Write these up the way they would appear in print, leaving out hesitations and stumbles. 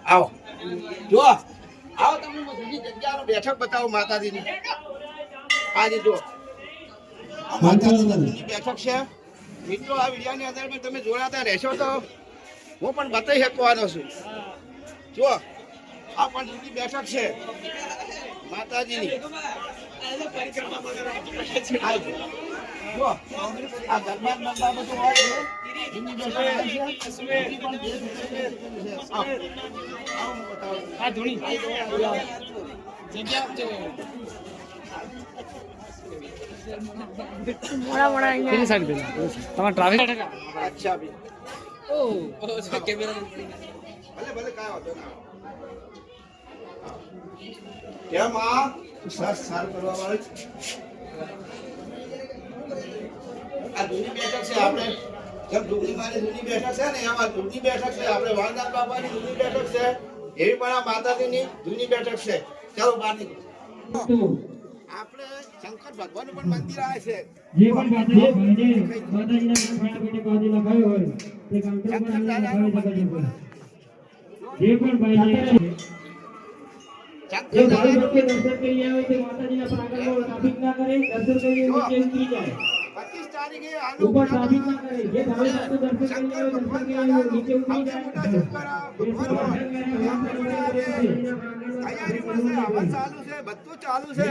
આવો જો આવો તમને બીજી જગ્યાનો બેઠક બતાવો માતાજીની. આજે જો માતાજીની બેઠક છે મિત્રો. આ વિડીયોની અંદર તમે જોડાતા રહેશો તો હું પણ બતાવી શકવાનો છું. જો આ પણ જુદી બેઠક છે માતાજીની. જો આ દરબાર નંબર બધું હોય છે. આ જૂની બેઠક છે આપણે જેમ ડુંગળી માની જૂની બેઠક છે ને એમાં જૂની બેઠક છે આપણે વાલનાથ બાબાની જૂની બેઠક છે એવી પણ આ માતાજીની જૂની બેઠક છે. ચાલો બહાર નીકળો. આપણે શંકર ભગવાનનું પણ મંદિર આવે છે. જે પણ માતાજીના ફટાફટી બાંધેલા ભાઈ હોય તે કાઉન્ટર પર આવીને ભાઈ શકો છો. જે પણ ભાઈ જે ભાઈ લોકો દર્શન કરી આવે તે માતાજીના પ્રાંગણમાં ટ્રાફિક ના કરે, દર્શન કરીને નીચે ઉતરી જાય. 25 તારીખે ઉપર ટ્રાફિક ના કરે. જે ભાઈ લોકો દર્શન કરી આવે દર્શન કરીને નીચે ઉતરી જાય. ચાલુ છે બધું ચાલુ છે.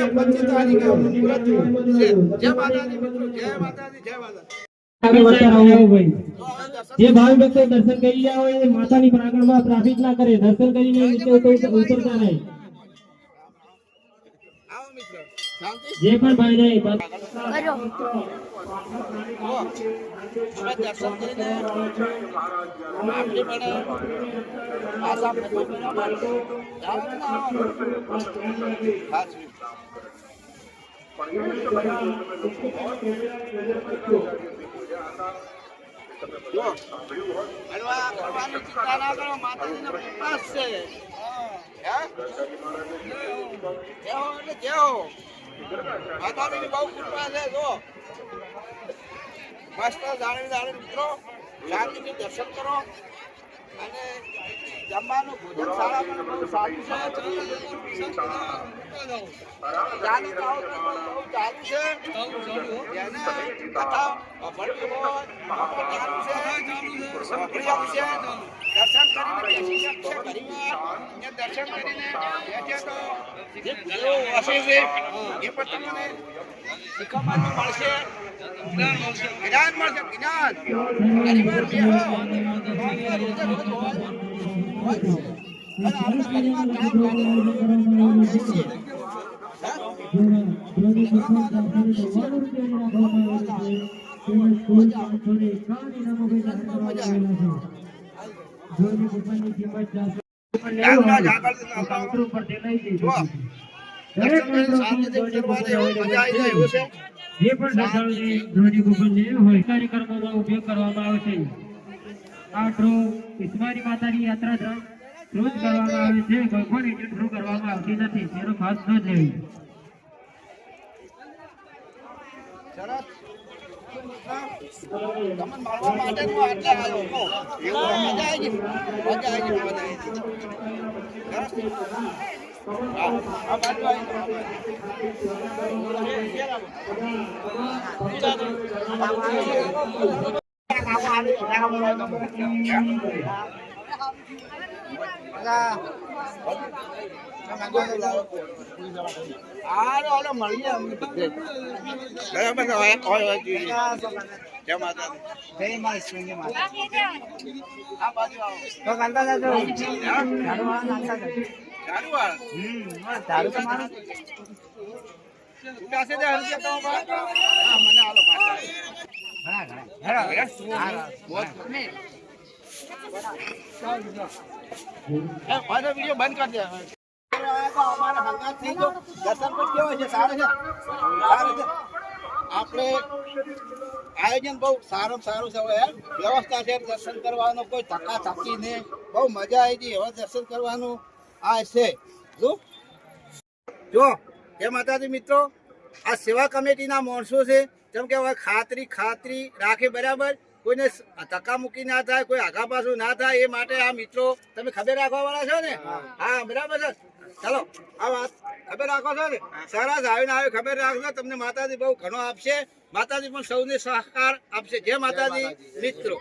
25 તારીખે જય માતાજી મિત્રો, જય માતાજી, જય માતાજી. જે ભાઈ ભક્તો દર્શન કરી રહ્યા હોય માતાની પ્રાંગણમાં ટ્રાફિક ના કરે, દર્શન કરીને નીચે ઉતરતા નહીં. જે પણ ભાઈ નહીં દર્શન કરીને ચિંતા ના કરો. માતાજીનો પ્રકાશ છે. માતાજીની બહુ કૃપા છે. જો મસ્ત જાણી મિત્રો શાંતિથી દર્શન કરો. અને જમવાનું ભોજન શાળા પણ બહુ સારું છે. ચાલુ છે. એને કથા ભણવી હોય ચાલુ છે. દર્શન કરીને બેસી શકશે. પરિવાર દર્શન કરીને બેઠે તો જે ભૂલો હશે છે એ પણ તમને શીખવાનું મળશે. જ્ઞાન મળશે. જ્ઞાન પરિવાર જે પણ શ્રદ્ધાળુઓને ધ્રોની ગોપનને હોય કાર્યક્રમોમાં ઉપયોગ કરવામાં આવે છે. આ ડ્રો ઈશ્વરી માતાની યાત્રા થ્રુ જ કરવામાં આવે છે. કોઈ પણ એજન્ટ થ્રુ કરવામાં આવતી નથી. તેનો ખાસ નોંધ લેવી. वीडियो बंद कर दिया। हमारा हंगात थी जो दर्शन पर क्यों है सारे से આપણે આયોજન બહુ સારું સારું છે હવે વ્યવસ્થા છે દર્શન કરવાનો કોઈ ધક્કા ધક્કી નહીં બહુ મજા આવી ગઈ હવે દર્શન કરવાનું આ છે જો જય માતાજી મિત્રો આ સેવા કમિટીના માણસો છે જેમ કે હવે ખાતરી રાખે બરાબર કોઈને ધક્કા મૂકી ના થાય કોઈ આગા પાછું ના થાય એ માટે આ મિત્રો તમે ખબર રાખવા વાળા છો ને હા બરાબર છે ચાલો આ વાત ખબર રાખો છો ને સરસ આવીને આવે ખબર રાખજો તમને માતાજી બહુ ઘણો આપશે માતાજી પણ સૌને સહકાર આપશે જય માતાજી મિત્રો